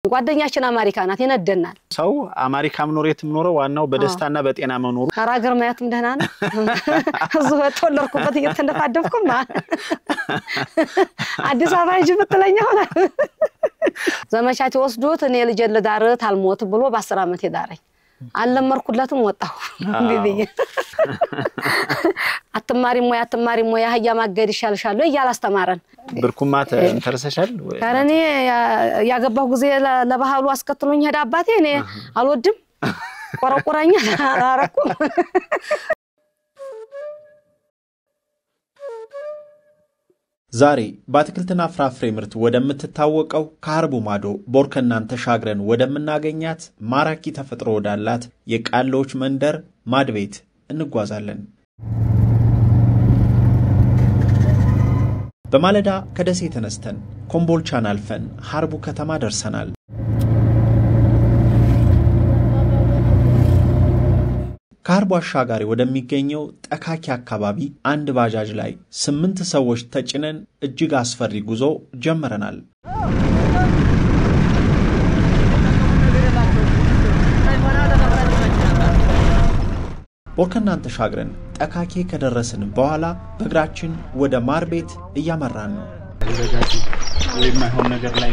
ጓደኛችን አሜሪካ ናት ይነደናል ሰው አሜሪካ መኖር የትምኖረው ዋናው በደስታና በጤና መኖሩ ሀገር ማየትም ደህና ነው እዚሁ ተወለድኩበት እየተነፋደፍኩማ አዲስ አበባ ሂጅ ብትለኛው ዘመቻት ወስዶት እኔ ልጅ ለዳር ታልሞት ብሎ በ10 አመት ይዳረኝ አለመርኩለትም ወጣሁ ቢቢዬ አትማሪ ሞያ ያህያ ማገድ ይሻልሻል ያላስተማረን ብርኩማት እንተርሰሻል ካረኔ ያገባው ጊዜ ለባህሉ አስከትሎኝ ሄዳ አባቴ እኔ አልወድም ቆረቆራኛ አራኩ ዛሬ በአትክልትና ፍራፍሬ ምርት ወደምትታወቀው ከሀርቡ ማዶ ቦርከናን ተሻግረን ወደምናገኛት ማራኪ ተፈጥሮ ወዳላት የቃሎች መንደር ማድቤት እንጓዛለን በማለዳ ከደሴ ተነስተን ኮምቦልቻን አልፈን ሀርቡ ከተማ ደርሰናል ከሀርቡ አሻጋሪ ወደሚገኘው ጠካኪ አካባቢ አንድ ባጃጅ ላይ 8 ሰዎች ተጭነን እጅግ አስፈሪ ጉዞ ጀመረናል ቦርከናን ተሻግረን ጠካኪ ከደረስን በኋላ በእግራችን ወደ ማርቤት እያመራን ነው የማይሆን ነገር ላይ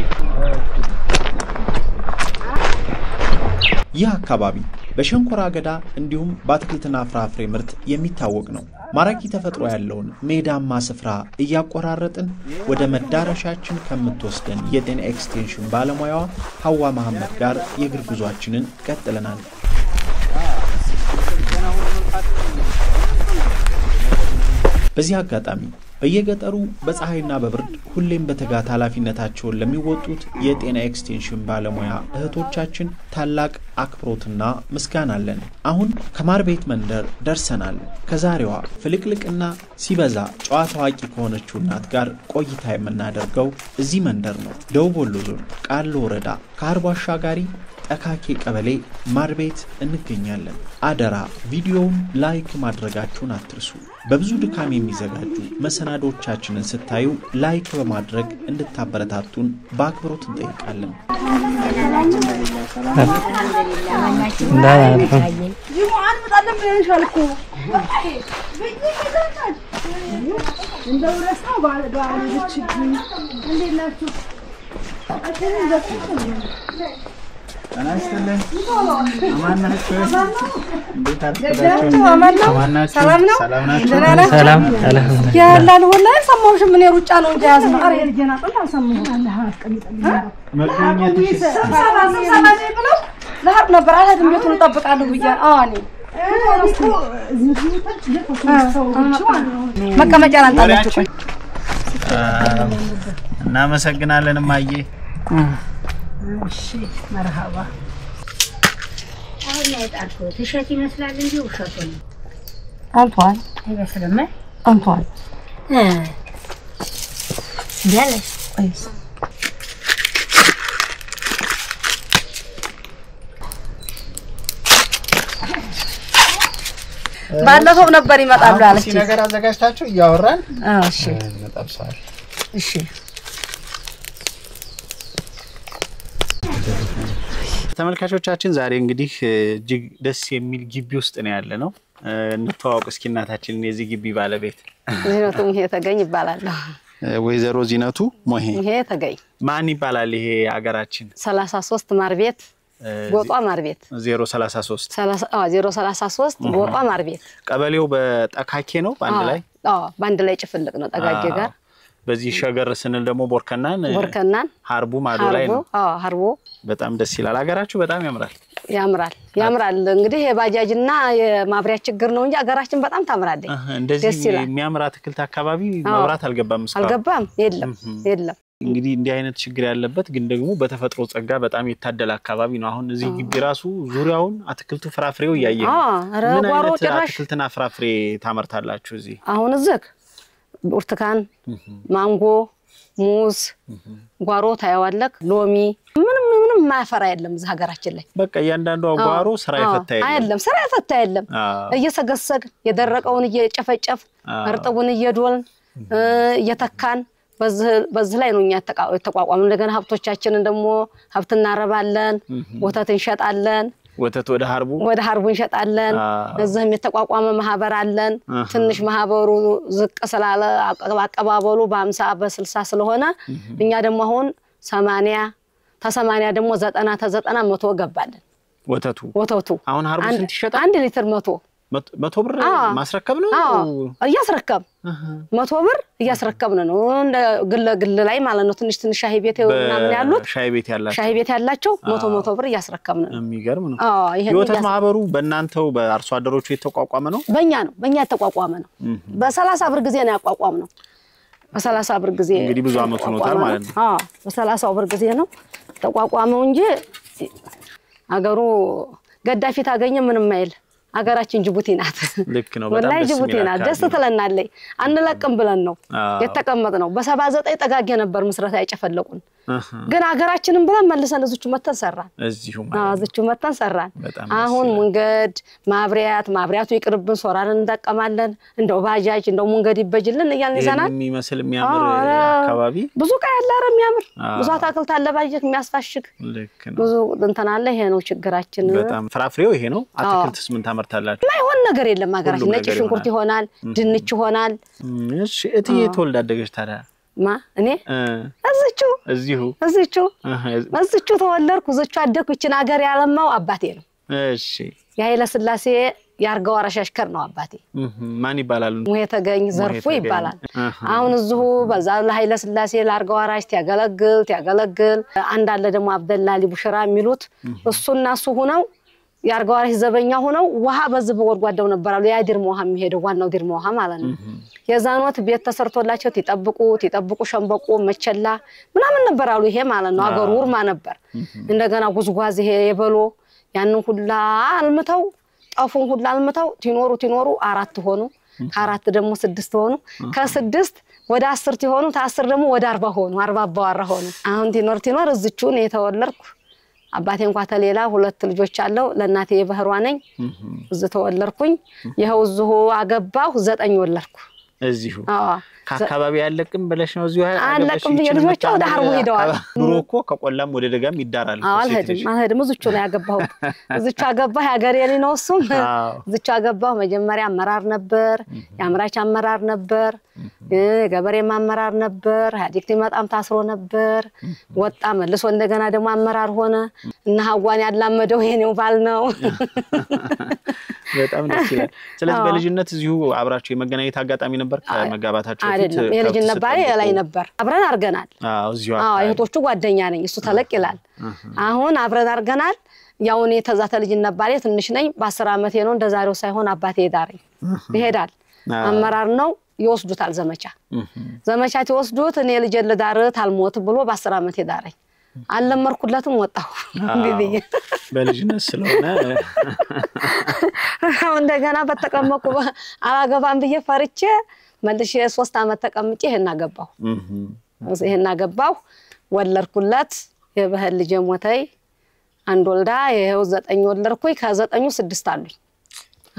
ይህ አካባቢ በሸንኮራ አገዳ እንዲሁም በአትክልትና ፍራፍሬ ምርት የሚታወቅ ነው ማራኪ ተፈጥሮ ያለውን ሜዳማ ስፍራ እያቆራረጥን ወደ መዳረሻችን ከምትወስደን የጤና ኤክስቴንሽን ባለሙያዋ ሐዋ መሐመድ ጋር የእግር ጉዟችንን ቀጥለናል በዚህ አጋጣሚ በየገጠሩ በፀሐይና በብርድ ሁሌም በተጋት ኃላፊነታቸውን ለሚወጡት የጤና ኤክስቴንሽን ባለሙያ እህቶቻችን ታላቅ አክብሮትና ምስጋና አለን አሁን ከማርቤት መንደር ደርሰናል ከዛሬዋ ፍልቅልቅና ሲበዛ ጨዋታ ታዋቂ ከሆነችው እናት ጋር ቆይታ የምናደርገው እዚህ መንደር ነው ደቡብ ወሎ ዞን ቃሎ ወረዳ ከሀርቡ አሻጋሪ ጠካኪ ቀበሌ ማርቤት እንገኛለን አደራ ቪዲዮውን ላይክ ማድረጋችሁን አትርሱ በብዙ ድካም የሚዘጋጁ መሰናዶቻችንን ስታዩ ላይክ በማድረግ እንድታበረታቱን በአክብሮት እንጠይቃለን أنا أستلم. أمانة شوي. أمانة سلامنا. سلام. يا الله والله سموش من يروج على وجاز ما أري الجنا طلع سموه. ملكية تشي. سبعة بلو. لا هربنا برا هذا بيوتنا نطبق على وجان آني. ما كم جالن تاني. نعم سجنا لنا ماية. ماشي مرحبا أنا أتأكد تشاتي مثلا عندي وشاتون أنطوان هذا سلامة أنطوان جالس كويس ባለፈው ነበር ይመጣሉ አለች እሺ ነገር አዘጋጅታችሁ ያወራን እሺ መጣብሳል እሺ ተመልካቾቻችን ዛሬ እንግዲህ እጅግ ደስ የሚል ግቢ ውስጥ ነው ያለነው እንተዋወቅ እስኪ እናታችንን የዚህ ግቢ ባለቤት ዚነቱ ይሄ ተገኝ ይባላል ወይዘሮ ዚነቱ ሞሄ ይሄ ተገኝ ማን ይባላል ይሄ አገራችን 33 ማርቤት ጎጧ ማርቤት 033 033 ጎጧ ማርቤት ቀበሌው በጠካኬ ነው ባንድ ላይ ባንድ ላይ ጭፍልቅ ነው ጠጋጌ ጋር በዚህ ሸገር ስንል ደግሞ ቦርከናን ሀርቡ ማዶ ላይ ነው ሀርቡ በጣም ደስ ይላል አገራችሁ በጣም ያምራል እንግዲህ የባጃጅና የማብሪያ ችግር ነው እንጂ አገራችን በጣም ታምራለች እንደዚህ የሚያምራ አትክልት አካባቢ መብራት አልገባም የለም እንግዲህ እንዲህ አይነት ችግር ያለበት ግን ደግሞ በተፈጥሮ ጸጋ በጣም የታደለ አካባቢ ነው አሁን እዚህ ግቢ ራሱ ዙሪያውን አትክልቱ ፍራፍሬው ያያየው ምን አይነት አትክልትና ፍራፍሬ ታመርታላችሁ እዚህ አሁን እዚህ ብርቱካን ማንጎ ሙዝ ጓሮ ታያዋለክ ሎሚ ምንም ማፈራ የለም እዚህ ሀገራችን ላይ በቃ ያንዳንዱ ጓሮ ስራ ይፈታ የለም እየሰገሰግ የደረቀውን እየጨፈጨፍ እርጥቡን እየዶልን እየተካን በዚህ ላይ ነው እኛ ተቋቋመን እንደገና ሀብቶቻችንን ደግሞ ሀብት እናረባለን ወተት እንሸጣለን ወተት ወደ ሀርቡ እንሸጣለን እዚህም የተቋቋመ ማህበር አለን ትንሽ ማህበሩ ዝቅ ስላለ አቀባበሉ በ50 በ60 ስለሆነ እኛ ደግሞ አሁን 80 ተ80 ደግሞ 90 ተ90 100 ገባለን ወተቱ አሁን ሀርቡ ስንት ይሸጣል 1 ሊትር 100 ብር ማስረከብ ነው እያስረከብ 100 ብር እያስረከብን ነው እንደ ግል ላይ ማለት ነው ትንሽ ሻይ ቤት ምናምን ያሉት ሻይ ቤት ያላቸው 100 ብር እያስረከብን ነው የሚገርም ነው የወተት ማህበሩ በእናንተው በአርሶ አደሮቹ የተቋቋመ ነው በእኛ የተቋቋመ ነው በ30 ብር ጊዜ ነው ያቋቋም ነው በ30 ብር ጊዜ እንግዲህ ብዙ አመት ሆኖታል ማለት ነው በ30 ብር ጊዜ ነው ተቋቋመው እንጂ አገሩ ገዳፊ ታገኘ ምንም አይል አገራችን ጅቡቲ ናት ልክ ነው ወላሂ ጅቡቲ ናት ደስ ትለናለች አንለቅም ብለን ነው የተቀመጥነው በ79 ጠጋጌ ነበር መስራት ያጨፈለቁን ግን አገራችንን ብለን መልሰን እዚቹ መተን ሰራን እዚቹ መተን ሰራን አሁን መንገድ ማብሪያቱ ይቅርብን ሶራን እንደቀማለን እንደው ባጃጅ እንደው መንገድ ይበጅልን እያልን ይዘናል የሚመስል የሚያምር አካባቢ ብዙ ቀያለ የሚያምር ብዙ አታክልት አለ ባጀት የሚያስፋሽግ ብዙ እንተና አለ ይሄ ነው ችግራችን በጣም ፍራፍሬው ይሄ ነው አትክልትስ ምን ታመርታላችሁ ማይሆን ነገር የለም አገራችን ነጭ ሽንኩርት ይሆናል ድንች ይሆናል እሺ እትዬ ተወልዳደገች ታዲያ ማ እኔ እዚቹ ተወለድኩ እዚቹ አደኩ እቺን አገር ያለማው አባቴ ነው እሺ ያይለ ስላሴ ያርጋው አራሻሽከር ነው አባቴ ማን ይባላል ሙሄ ተገኝ ዘርፉ ይባላል አሁን እዚሁ በዛ ለኃይለ ስላሴ ላርጋው አራሽ ያገለግል አንድ አለ ደግሞ አብደላ ሊቡሽራ የሚሉት እሱና እሱ ሆነው ያርጋው አራሽ ዘበኛ ሆነው ውሃ በዚህ በወርጓዳው ነበራሉ ያ ዲርሞ ውሃ የሚሄደው ዋናው ዲርሞ ውሃ ማለት ነው የዛኖት ቤት ተሰርቶላቸው ተጠብቁ ሸምበቆ መቸላ ምናምን ነበራሉ ይሄ ማለት ነው አገሩ ውርማ ነበር እንደገና ጉዝጓዝ ይሄ የበሎ ያንን ሁላ አልምተው ጣፉን ሁላ አልምተው ትኖሩ 4 ሆኑ ከ4 ደግሞ 6 ሆኑ ከ6 ወደ 10 ሆኑ ከ10 ደግሞ ወደ 40 ሆኑ 40 አባወራ ሆኑ አሁን ትኖር እዚቹን የተወለድኩ አባቴ እንኳን ተሌላ 2 ልጆች አለው ለናቴ የባህሯ ነኝ እዝ ተወለድኩኝ ይሄው እዚሁ አገባሁ 9 ወለድኩ እዚሁ ከአካባቢ ያለቅም ብለሽ ነው እዚሁ አለቅም ልጆች ወደ ሀርቡ ሄደዋል ኑሮኮ ከቆላም ወደ ደጋም ይዳራል አልሄድም እዚቹ ነው ያገባሁ እዚቹ አገባሁ ያገሬ ነው እሱም እዚቹ አገባሁ መጀመሪያ አመራር ነበር ያምራች አመራር ነበር ገበሬ ማመራር ነበር ሀዲክቲ መጣም ታስሮ ነበር ወጣ መልሶ እንደገና ደግሞ አመራር ሆነ እና ሀዋን ያላመደው ይሄኔው ባል ነው በጣም ደስ ይላል ስለዚህ በልጅነት እዚሁ አብራችሁ የመገናኘት አጋጣሚ ነበር ከመጋባታችሁ አይደለም የልጅነት ባል ላይ ነበር አብረን አርገናል እዚሁ እህቶቹ ጓደኛ ነኝ እሱ ተለቅ ይላል አሁን አብረን አርገናል ያው እኔ ተዛተ ልጅነት ባል ትንሽ ነኝ በ10 አመቴ ነው እንደዛሬው ሳይሆን አባቴ ዳረኝ ይሄዳል አመራር ነው ይወስዱታል ዘመቻ ተወስዱት እኔ ልጅ ለዳር ታልሞት ብሎ በ10 አመቴ ዳረኝ አለመርኩለትም ወጣሁ ቢቢዬ በልጅነት ስለሆነ እንደገና በተቀመቁ አላገባም ብዬ ፈርቼ መልሼ 3 አመት ተቀምጬ ይሄን አገባሁ ወለርኩለት የበህል ልጅ ሞተይ አንድ ወልዳ ይሄው 9 ወለርኩኝ ከ9ኙ 6 አሉኝ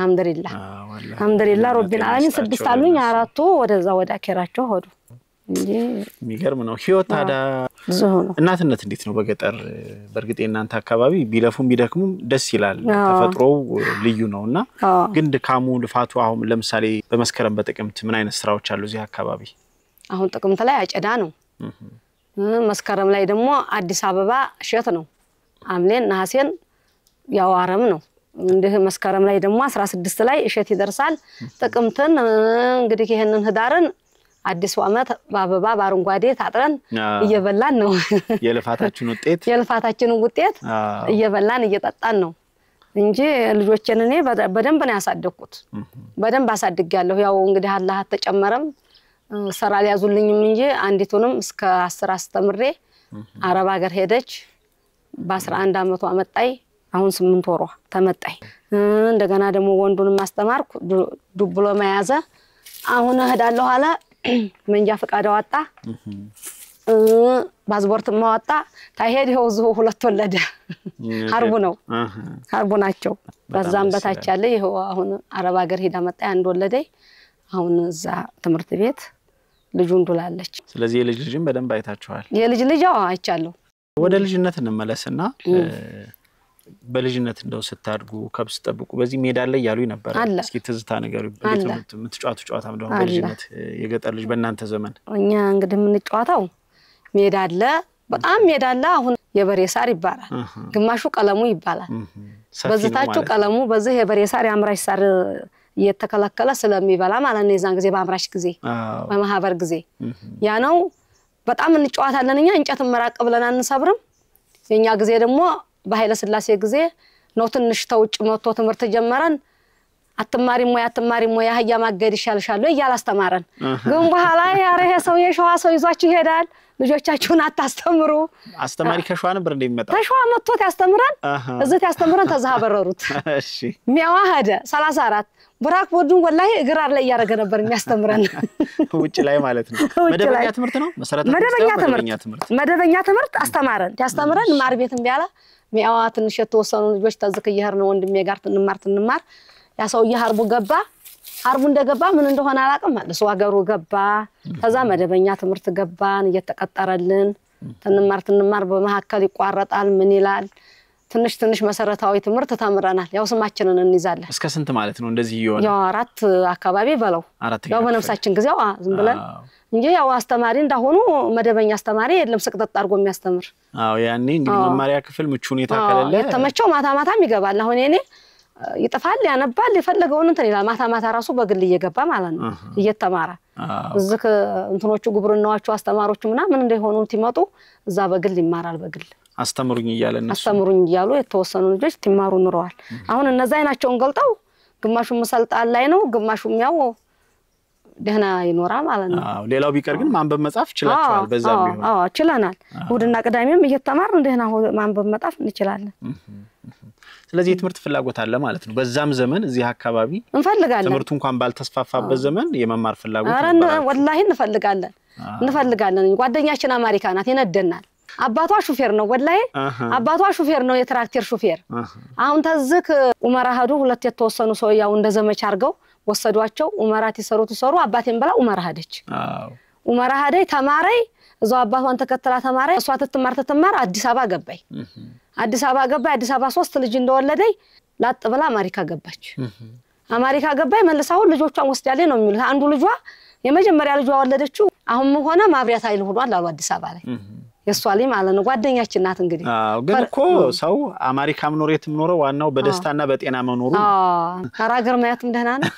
አልሐምዱሊላህ ረቢል ዓለሚን 6 አሉኝ 4ቱ ወደዛ ወደ አከራቸው ሆዱ እንጂ የሚገርም ነው ህይወት ታዳ እናትነት እንዴት ነው በገጠር በርግጥ እናንተ አካባቢ ቢለፉም ቢደክሙም ደስ ይላል ተፈጥሮው ልዩ ነውና ግን ድካሙ ልፋቱ አሁን ለምሳሌ በመስከረም በጥቅምት ምን አይነት ስራዎች አሉ እዚህ አካባቢ አሁን ጥቅምት ላይ አጨዳ ነው መስከረም ላይ ደግሞ አዲስ አበባ እሸት ነው አምሌን ነሐሴን ያው አረም ነው እንደ መስከረም ላይ ደግሞ 16 ላይ እሸት ይደርሳል ጥቅምትን እንግዲህ ይሄንን ህዳርን አዲስ አመት ባበባ ባርንጓዴ ታጥረን እየበላን ነው የልፋታችን ውጤት እየበላን እየጠጣን ነው እንጂ ልጆችን እኔ በደንብ ነው ያሳደኩት በደንብ አሳድጋለሁ ያው እንግዲህ አላህ ተጨመረም ሰራ ሊያዙልኝም እንጂ አንዲቱንም እስከ 10 አስተምሬ አረብ ሀገር ሄደች በ11 አመቷ አመጣይ አሁን 8 ወሯ ተመጣይ እንደገና ደግሞ ወንዱንም ማስተማርኩ ዲፕሎማ ያዘ አሁን እሄዳለሁ አለ መንጃ ፈቃድ አወጣ ፓስፖርት ማወጣ ታሄድ ይኸው እዚሁ 2 ወለደ ሀርቡ ናቸው በዛም በታች ያለ ይኸው አሁን አረብ ሀገር ሄዳ መጣ አንድ ወለደይ አሁን እዛ ትምህርት ቤት ልጁ እንዱላለች ስለዚህ የልጅ ልጅም በደንብ አይታችኋል የልጅ ልጅው አይቻለሁ ወደ ልጅነት እንመለስና በልጅነት እንደው ስታድጉ ከብስ ጠብቁ በዚህ ሜዳ ላይ ያሉ ነበር እስኪ ትዝታ ነገሩ በልጅነት የምትጫወቱ ጨዋታ እንደው በልጅነት የገጠር ልጅ በእናንተ ዘመን እኛ እንግዲህ የምንጫወታው ሜዳ አለ በጣም ሜዳ አለ አሁን የበሬ ሳር ይባላል ግማሹ ቀለሙ ይባላል በዝታችሁ ቀለሙ በዚህ የበሬ ሳር ያምራሽ ሳር እየተከለከለ ስለሚበላ ማለት ነው የዛን ጊዜ በአምራሽ ጊዜ በማህበር ጊዜ ያ ነው በጣም እንጫወታለን እኛ እንጨት መራቅ ብለን አንሰብርም የኛ ጊዜ ደግሞ በኃይለ ስላሴ ጊዜ ነው ትንሽ ተውጭ መጥቶ ትምርት ጀመረን አትማሪም ወይ ያህያ ማገድ ይሻልሻል እያላስተማረን ግን በኋላ ያረህ ሰው የሸዋ ሰው ይዟችሁ ይሄዳል ልጆቻችሁን አታስተምሩ አስተማሪ ከሸዋ ነበር እንደሚመጣ ከሸዋ መጥቶት ያስተምራን እዚህ ያስተምራን ተዛህ በረሩት እሺ ሚያዋ ሄደ 34 ብራክ ቦዱን ወላሂ እግራር ላይ ያረገ ነበር የሚያስተምረን ውጭ ላይ ማለት ነው መደበኛ ትምርት ነው መደበኛ ትምርት አስተማረን ያስተምራን ማር ቤትም ቢያላ ሚያዋ ትንሽ የተወሰኑ ልጆች ተዝክ ይሄር ነው ወንድሜ ጋር ትንማር ያ ሰው ይሃርቡ ገባ አርቡ እንደገባ ምን እንደሆነ አላቀም ማለት ሰው አገሩ ገባ ከዛ መደበኛ ትምርት ገባን እየተቀጠረልን ትንማር በመሐከል ይቋረጣል ምን ይላል ትንሽ መሰረታዊ ትምርት ተምረናል ያው ስማችንን እንይዛለን እስከ ስንት ማለት ነው እንደዚህ ይሆነ ያው 4 አካባቢ በለው ያው በነፍሳችን ጊዜው ዝም ብለን እንጂ ያው አስተማሪ እንዳሆኑ መደበኛ አስተማሪ የለም ስቅጥጥ አርጎ የሚያስተምር አዎ ያኔ እንግዲህ መማሪያ ክፍል ምቹ ሁኔታ ከሌለ የተመቸው ማታም ይገባል አሁን እኔ ይጥፋል ያነባል የፈለገውን እንትን ይላል ማታ ራሱ በግል እየገባ ማለት ነው እየተማረ እዝክ እንትኖቹ ጉብርናዎቹ አስተማሪዎቹ ምን እንደሆኑ ይመጡ እዛ በግል ይማራል በግል አስተምሩኝ እያሉ የተወሰኑ ልጆች ትማሩ ኑረዋል አሁን እነዛ አይናቸውን ገልጠው ግማሹ መሰልጣን ላይ ነው ግማሹም ያው ደህና ይኖራል ማለት ነው አዎ ሌላው ቢቀር ግን ማንበብ መጻፍ ይችላልዋል በዛም ቢሆን አዎ ይችላልናል እሁድና ቅዳሜም እየተማርን ደህና ማንበብ መጻፍ እንችላለን ስለዚህ የትምርት ፍላጎት አለ ማለት ነው በዛም ዘመን እዚህ አካባቢ እንፈልጋለን ትምርቱ እንኳን ባልተስፋፋበት ዘመን የመማር ፍላጎት ነበር ወላሂ እንፈልጋለን ጓደኛችን አሜሪካ ናት ይነደናል አባቷ ሹፌር ነው ወላሂ አባቷ ሹፌር ነው የትራክተር ሹፌር አሁን ተዝክ ኡመራ ሄዱ ሁለት የተወሰኑ ሰው ያው እንደዘመቻ አርገው ወሰዷቸው ኡመራት ይሰሩ አባቴን በላ ኡመራ ሄደች ኡመራ ሄደይ ተማረይ እዛው አባቷን ተከተላ ተማረይ እሷ ትትማር አዲስ አበባ ገባይ አዲስ አበባ 3 ልጅ እንደወለደይ ላጥ ብላ አሜሪካ ገባይ መልሳው ልጆቿን ወስዳለች ነው የሚሉት አንዱ ልጇ የመጀመሪያ ልጇ ወለደችው አሁን ሆነ ማብሪያት አይል ሆኗል አሉ አዲስ አበባ ላይ የሷሊ ማለት ነው ጓደኛችን ናት እንግዲህ ግን እኮ ሰው አሜሪካም ኖሬትም ኖሮ ዋናው በደስታና በጤና መኖሩ አራገር ማያትም ደህና ነው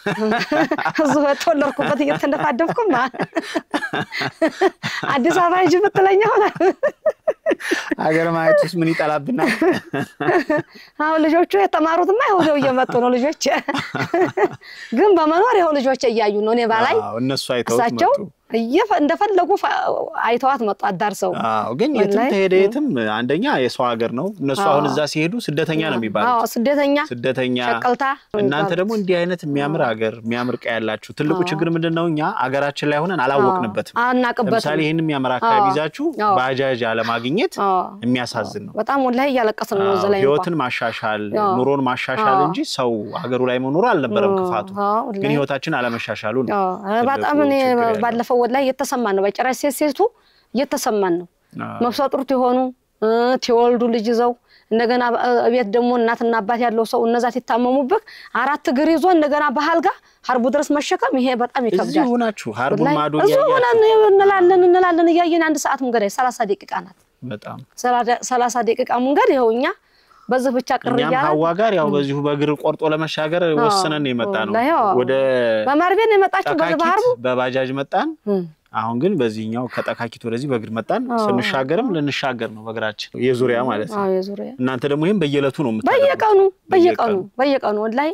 እዚሁ ተወለድኩበት እየተነፋደፍኩም አዲስ አበባ ሂጅ ብትለኝ ሆነ አገር ማየቱስ ምን ይጣላብና አው ልጆቹ የተማሩትማ ይወደው እየመጡ ነው ልጆች ግን በመኖር ይሄው ልጆች እያዩ ነው እኔ ባላይ እነሱ አይተውት መጡ እንደፈለጉ አይተዋት መጡ አዳርሰው ግን የትም ተሄደየትም አንደኛ የሰው ሀገር ነው እነሱ አሁን እዛ ሲሄዱ ስደተኛ ነው የሚባለው ስደተኛ ሸቀልታ እናንተ ደግሞ እንዲህ አይነት የሚያምር ሀገር የሚያምር ቀይ ያላችሁ ትልቁ ችግር ምንድነው እኛ ሀገራችን ላይ ሆነን አላወቅንበትም ለምሳሌ ይሄንን የሚያምር አካባቢ ይዛችሁ ባጃጅ አለማግኘት የሚያሳዝን ነው በጣም ወላሂ ያለቀስን ነው ዘላይ ህይወትን ማሻሻል ኑሮን ማሻሻል እንጂ ሰው ሀገሩ ላይ መኖር አልነበረም ክፋቱ ግን ህይወታችን አለመሻሻሉ ነው በጣም እኔ ባለፈው ወላሂ የተሰማን ነው በጭራሽ ሴቱ የተሰማን ነው መፍሰጥሩት ይሆኑ ተወልዱ ልጅ ይዘው እንደገና ቤት ደግሞ እናትና አባት ያለው ሰው እነዛ ሲታመሙበት 4 እግር ይዞ እንደገና በሐልጋ ሐርቡ ድረስ መሸከም ይሄ በጣም ይከብዳል እዚህ ሆናችሁ ሐርቡ ማዶ እንላለን ያየን 1 ሰዓት መንገድ 30 ደቂቃ ናት በጣም 30 ደቂቃ መንገድ ይኸውኛ በዚህ ብቻ ቅርያ ሀዋ ጋር ያው በዚሁ በእግር ቆርጦ ለመሻገር ወሰነን የመጣ ነው ወደ በማርቤን የመጣችሁ በባህሩ በባጃጅ መጣን አሁን ግን በዚህኛው ከጠካኪት ወደዚህ በእግር መጣን ስንሻገርም ልንሻገር ነው በእግራችን የዙሪያ ማለት ነው እናንተ ደግሞ ይሄን በየለቱ ነው የምታደርጉት በየቀኑ ወላሂ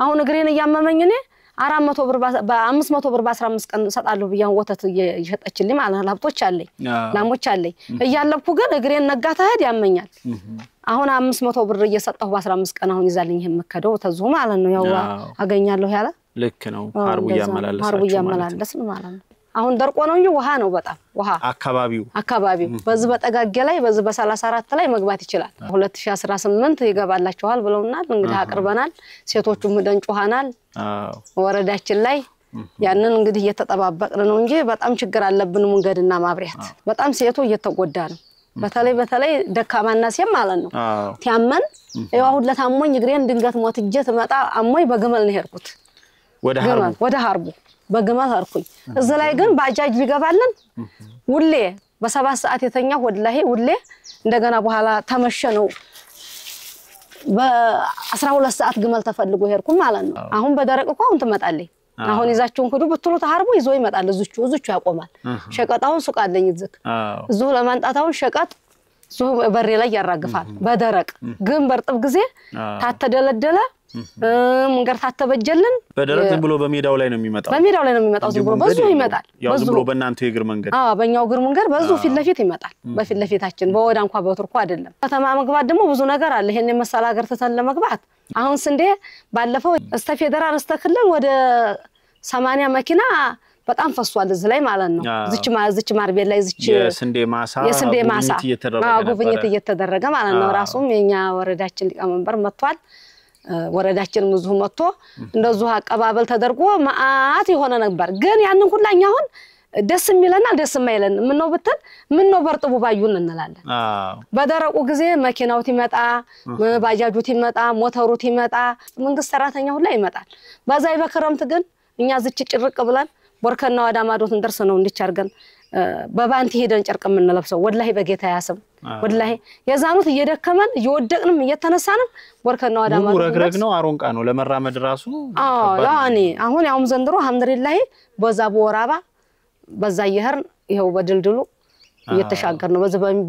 አሁን እግሬን ያመመኝ እኔ 400 ብር በ500 ብር በ15 ቀን ሰጣለሁ ብያን ወተት እየሸጠችልኝ ማለት ላብቶች አለኝ ላሞች አለኝ እያለብኩ ግን እግሬን ነጋታ ሄድ ያመኛል አሁን 500 ብር እየሰጠሁ በ15 ቀን አሁን ይዛልኝ የምከደው ተዙ ማለት ነው ያው አገኛለሁ ያለ ልክ ነው ሐርቡ ያመላለስን ማለት ነው አሁን ደርቆ ነው እንጂ ውሃ ነው በጣም ውሃ አካባቢው በዚህ በጠጋጌ ላይ በዚህ በ34 ላይ መግባት ይችላል 2018 ይገባላችኋል ብለውናል እንግዲህ አቅርበናል ሴቶቹም ደንጮሃናል ወረዳችን ላይ ያንን እንግዲህ እየተጠባበቅን ነው እንጂ በጣም ችግር አለብን መንገድና ማብሪያት በጣም ሴቱ እየተጎዳ ነው በተለይ ደካማና ሲያም ማለት ነው ቲያመን ያው አሁን ለታሞኝ እግሬን ድንገት ሞትጄ ተመጣ አሞይ በግመል ነው ሄድኩት ወደ ሀርቡ በግመል ሀርኩኝ እዛ ላይ ግን ባጃጅ ቢገባልን ውሌ በ7 ሰዓት የተኛ ወላሂ ውሌ እንደገና በኋላ ተመሸ ነው በ12 ሰዓት ግመል ተፈልጎ ሄድኩ ማለት ነው አሁን በደረቅ እኮ አሁን ተመጣለኝ አሁን ይዛችሁን ኩዱ ብትሉ ተሐርቡ ይዞ ይመጣል እዙቹ ያቆማል ሸቀጣውን ሱቅ አለኝ ዝክ እዙ ለማንጣታውን ሸቀጥ ሱ በሬ ላይ ያራግፋል በደረቅ ግን በርጥብ ጊዜ ታተደለደለ መንገር ታተበጀልን በደረቅ ብሎ በሜዳው ላይ ነው የሚመጣው ዝም ብሎ በዙ ይመጣል ዝም ብሎ በእናንተ የእግር መንገድ በእኛው እግር መንገድ በዙ ፊት ለፊት ይመጣል በፊት ለፊታችን በወዳ እንኳን በትርኩ አይደለም ከተማ መግባት ደግሞ ብዙ ነገር አለ ይሄን የመሰለ ሀገር ተተን ለመግባት አሁን ስንዴ ባለፈው እስተ ፌደራል እስተ ክልል ወደ 80 መኪና በጣም ፈሷል እዚህ ላይ ማለት ነው ዝች ማርቤል ላይ ዝች የስንዴ ማሳ ጉብኝት እየተደረገ ማለት ነው ራሱም የኛ ወረዳችን ሊቀመንበር መጥቷል ወረዳችን ምዙ መጥቶ እንደዚህ አቀባበል ተደርጎ ማአት የሆነ ነበር ግን ያንን ሁላኛ አሁን ደስ የሚለና ደስ የማይለን ምን ነው ብትል ምን ነው በርጥቡ ባዩን እንላለን በደረቁ ጊዜ መኪናው ይመጣ ባጃጁ ይመጣ ሞተሩ ይመጣ መንግስት ሰራተኛው ሁላ ይመጣል በዛይ በክረምት ግን እኛ ዝች ጭርቅ ብለን ወርከና ወዳማዶት እንደርስ ነው እንዲቻርገን በባንቲ ሄደን ጨርቅ ምንለብሰው ወላሂ በጌታ ያስም ወላሂ የዛኑት እየደከመን እየወደቅንም እየተነሳንም ወርከና ወዳማዶት ረግረግ ነው አሮንቃ ነው ለመራመድ ራሱ ያኔ አሁን ያውም ዘንድሮ አልহামዱሊላህ በዛ በወራባ በዛ ይሄርን ይሄው በድልድሉ እየተሻገር ነው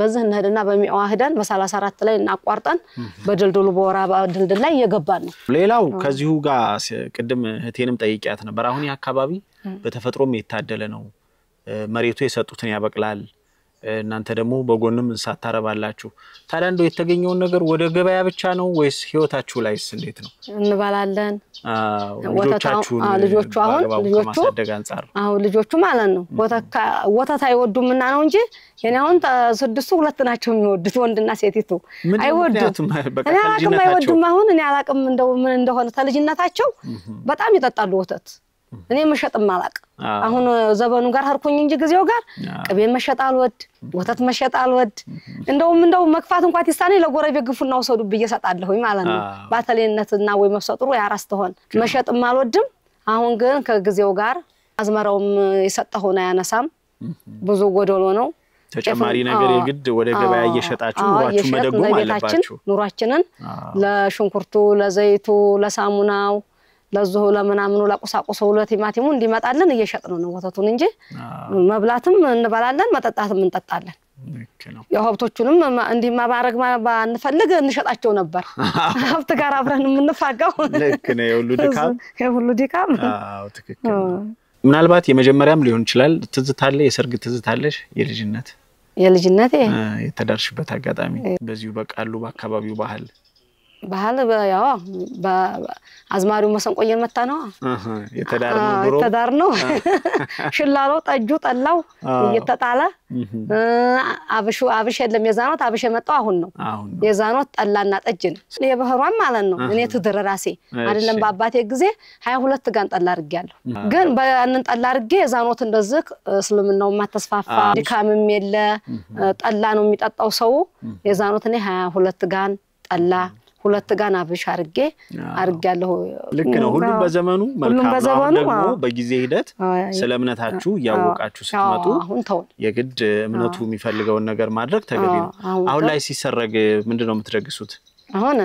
በዚህ እንሄድና በሚዋህደን በ34 ላይ እናቋርጠን በድልድሉ በወራባ ድልድል ላይ እየገባን ነው ሌላው ከዚሁ ጋር ቅድም እህቴንም ጠይቂያት ነበር አሁን ያካባቢ በተፈጥሮም የታደለ ነው መሬቱ የሰጡትን ያበቅላል እናንተ ደግሞ በጎንም እንሳት ታረባላችሁ ታዲያ እንደው የተገኘው ነገር ወደ ገበያ ብቻ ነው ወይስ ህይወታችሁ ላይስ እንዴት ነው እንባላለን ልጆቹ ከማሳደግ አንፃር ልጆቹ ማለት ነው ወተት አይወዱምና ነው እንጂ የኔ አሁን 6 ሁለት ናቸው የሚወዱት ወንድና ሴቲቱ አይወዱም በቃ አይወዱም አሁን እኔ አላቅም እንደው ምን እንደሆነ ተልጅነታቸው በጣም ይጠጣሉ ወተት እኔ መሸጥም ማላቅ አሁን ዘበኑ ጋር ሀርኩኝ እንጂ ጊዜው ጋር ቅቤ መሸጣል ወተት መሸጣል እንደው መክፋት እንኳን ይሳኔ ለጎረቤት ግፉና ወሰዱ በየሰጣለሁኝ ማለት ነው ባተሌነትና ወይ መፍሰጥሩ ያራስተሆን መሸጥም አልወድም አሁን ግን ከጊዜው ጋር አዝመራውም ይሰጣሁና ያነሳም ብዙ ጎደሎ ነው ተጨማሪ ነገር ይግድ ወደ ገበያ እየሸጣችሁ ኑሯችሁ መደጎም አለባችሁ ኑሯችንን ለሽንኩርቱ ለዘይቱ ለሳሙናው ለዘሁ ለምናምኑ ለቁሳቁሱ ለቲማቲሙ እንዲመጣልን እየሸጥነው ነው ወተቱን እንጂ መብላትም እንበላለን መጠጣትም እንጠጣለን ያው ሀብቶቹንም እንዲህ ማባረግ ባንፈልግ እንሸጣቸው ነበር ሀብት ጋር አብረን ምንፋጋው ልክ ነው የሁሉ ዲካም ትክክል ምናልባት የመጀመሪያም ሊሆን ይችላል ትዝታለ የሰርግ ትዝታለሽ የልጅነቴ የተዳርሽበት አጋጣሚ በዚሁ በቃሉ በአካባቢው ባህል ያው በአዝማሪው መሰንቆየን መታ ነው የተዳር ነው ሽላሎ ጠጁ ጠላው እየተጣለ አብሽ የለም የዛኖት አብሽ የመጣው አሁን ነው የዛኖት ጠላና ጠጅ ነው የባህሯም ማለት ነው እኔ ትድረራሴ አይደለም በአባቴ ጊዜ 22 ጋን ጠላ አርጋለሁ ግን በአንን ጠላ አርጌ የዛኖት እንደዚህ እስልምናው ማተስፋፋ ዲካምም የለ ጠላ ነው የሚጠጣው ሰው የዛኖት እኔ 22 ጋን ጠላ ሁለት ጋና አብሽ አርጋለሁ ልክ ነው ሁሉም በዘመኑ መልካም ደግሞ በጊዜ ሂደት ስለምነታችሁ ያወቃችሁ ስትመጡ የግድ እምነቱ የሚፈልገው ነገር ማድረግ ተገቢ ነው አሁን ላይ ሲሰረግ ምንድነው የምትደግሱት አሁን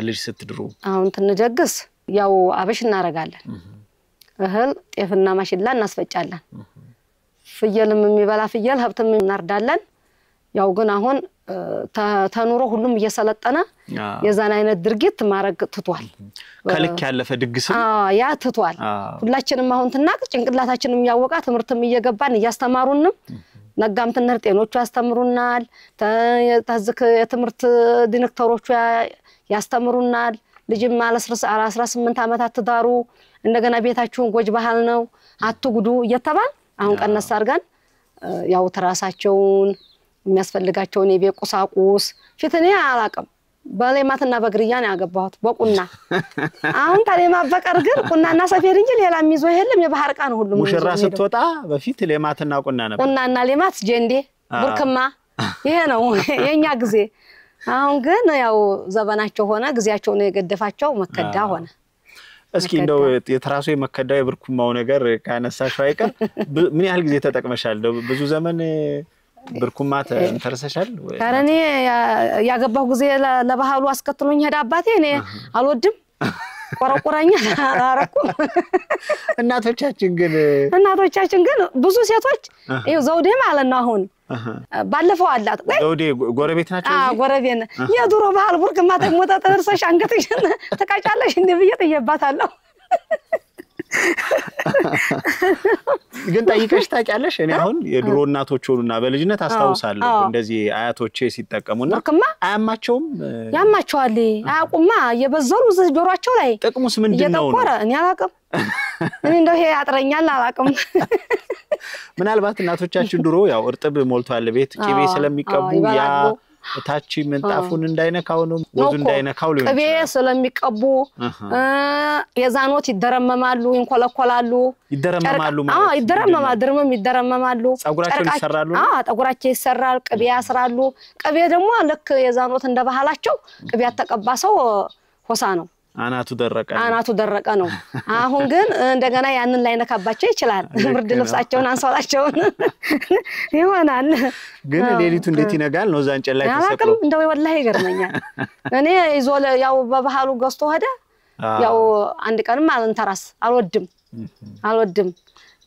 ልጅ ስትድሩ አሁን ትንጀግስ ያው አብሽ እናረጋለን እህል ጤፍና ማሽላ እናስፈጫለን ፍየልም የሚበላ ፍየል ሀብትም እናርዳለን ያው ግን አሁን ተኑሮ ሁሉም እየሰለጠነ የዛን አይነት ድርጊት ማረግ ትቷል ከልክ ያለፈ ድግስ ያ ትቷል ሁላችንም አሁን ተናቅ ጭንቅላታችንም ያወቃ ትምርትም እየገባን ያስተማሩንም ነጋም ትንር ጤኖቹ ያስተምሩናል ተዝክ የትምርት ዲሬክተሮቹ ያስተምሩናል ልጅም ማለስርስ 18 አመታት ተዳሩ እንደገና ቤታችሁን ጎጅ ባህል ነው አትጉዱ እየተባል አሁን ቀነስ አርጋን ያው ተራሳቸውን የሚያስፈልጋቸውን የቤት ቁሳቁስ ፊትኔ አላቀም በሌማትና በግርያ ነው ያገባሁት በቁና አሁን ከሌማት በቀር ግን ቁናና ሰፌድ እንጂ ሌላ የሚይዞ የለም የባህር ቃ ነው ሁሉም ሙሽራ ስትወጣ በፊት ሌማትና ቁና ነበር ቁናና ሌማት ጀንዴ ብርክማ ይሄ ነው የኛ ጊዜ አሁን ግን ያው ዘበናቸው ሆነ ግዚያቸው ነው የገደፋቸው መከዳ ሆነ እስኪ እንደው የትራሱ የመከዳው የብርኩማው ነገር ካነሳሽው አይቀር ምን ያህል ጊዜ ተጠቅመሻል ብዙ ዘመን ብርኩማ ተንተርሰሻል ታረኔ ያገባው ጊዜ ለባህሉ አስከትሎኝ ሄዳ አባቴ እኔ አልወድም ቆረቆራኛ አራኩም እናቶቻችን ግን ብዙ ሴቶች ይሄ ዘውዴ ማለት ነው አሁን ባለፈው አላት ዘውዴ ጎረቤት ናቸው ጎረቤት የድሮ ባህል ብርኩማ ተሞታ ተርሰሽ አንገትሽን ተቃጫለሽ እንደ በየጠየባታለሁ ግን ጠይቀሽ ታውቂያለሽ እኔ አሁን የድሮ እናቶች ሆኑና በልጅነት አስተዋውሳለሁ እንደዚህ አያቶቼ ሲጠቀሙና አያማቸውም ያማቸዋል አያቁማ የበዘሩ ጆሮአቸው ላይ ጥቅሙስ ምንድነው እኔ አላውቅም እኔ እንደው ይሄ ያጥረኛል አላውቅም ምናልባት እናቶቻችን ድሮ ያው እርጥብ ሞልቷል ቤት ቂቤ ስለሚቀቡ ያ ታቺ ምንጣፉን እንዳይነካው ነው ወዙ እንዳይነካው ሊሆን ቅቤ ስለሚቀቡ የዛኖት ይደረመማሉ ይንኮለኮላሉ ይደረመማሉ ጸጉራቸው ይሰራሉ ጸጉራቸው ይሰራል ቅቤ ያስራሉ ቅቤ ደግሞ ልክ የዛኖት እንደባህላቸው ቅቤ ያተቀባሰው ሆሳ ነው አናቱ ደረቀ ነው አሁን ግን እንደገና ያንን ላይ ነካባቸው ይችላል ብርድ ልብሳቸውን አንሶላቸውን ይሆናል ግን ሌሊቱ እንዴት ይነጋል ነው ዛንጨ ላይ ተሰቅሎ እንደው ወላሂ ይገርመኛል እኔ ይዞ ያው በባህሉ ገዝቶ ሄደ ያው አንድ ቀንም አልንተራስ አልወድም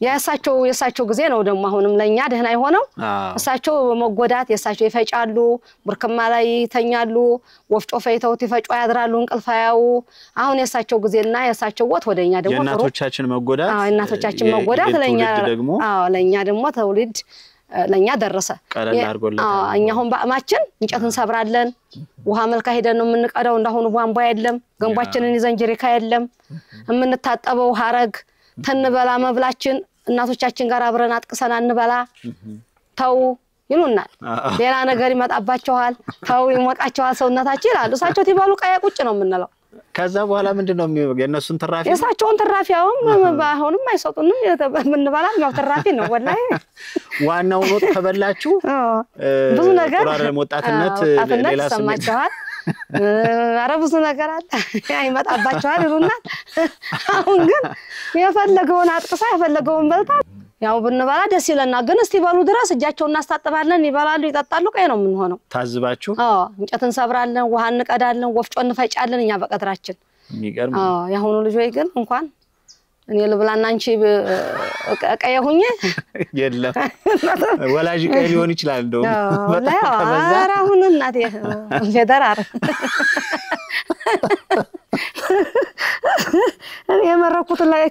የሳቸው ጊዜ ነው ደግሞ አሁንም ለኛ ደህና ይሆነው እሳቸው በመጎዳት የሳቸው ይፈጫሉ ብርክማ ላይ ተኛሉ ወፍጮ ፈይተውት ይፈጩ ያድራሉ እንቅልፋያው አሁን የሳቸው ጊዜና የሳቸው ወት ወደኛ ደግሞ እናቶቻችን መጎዳት ለኛ ደግሞ ተውልድ ለኛ ደረሰ እኛ አሁን በአማችን እንጨት እንሰብራለን ውሃ መልካ ሄደን ነው የምንቀዳው እንዳሁን ቧንቧ የለም ገንባችንን ይዘን ጀሪካ የለም የምንታጠበው ሐረግ ተንበላ መብላችን እናቶቻችን ጋር አብረን አጥቅሰን አንበላ ተው ይሉናል ሌላ ነገር ይመጣባቸዋል ተው ይሞቃቸዋል ሰውነታቸው ይላሉ እሳቸው ትይባሉ ቀያ ቁጭ ነው የምንለው ከዛ በኋላ ምንድነው የነሱን ትራፊ የሳቸውን ትራፊያውም ባይሆንም አይሰጡንም የምንበላም ያው ትራፊ ነው ወላሂ ዋናው ወጥ ተበላችሁ ብዙ ነገር ወጣትነት ሌላ ሰማቸዋል አረብሱ ነገር አለ አይመጣባቸዋል ይሉናል አሁን ግን የፈለገውን አጥቅሳ የፈለገውን በልታ ያው ብንበላ ደስ ይለና ግን እስቲ ባሉ ድረስ እጃቸውን እናስታጥባለን ይበላሉ ይጠጣሉ ቀይ ነው ምን ሆነው ታዝባችሁ እንጨትን ሰብራለን ውሃ እንቀዳለን ወፍጮ እንፈጫለን እኛ በቀጥራችን የሚገርም ያሁኑ ልጆች ግን እንኳን እኔ ልብላና አንቺ ቀየሁኝ የለም ወላጅ ቀይ ሊሆን ይችላል እንደው በጣም ተበዛ አሁን እናቴ ፌደራር እኔ መረኩት ላይ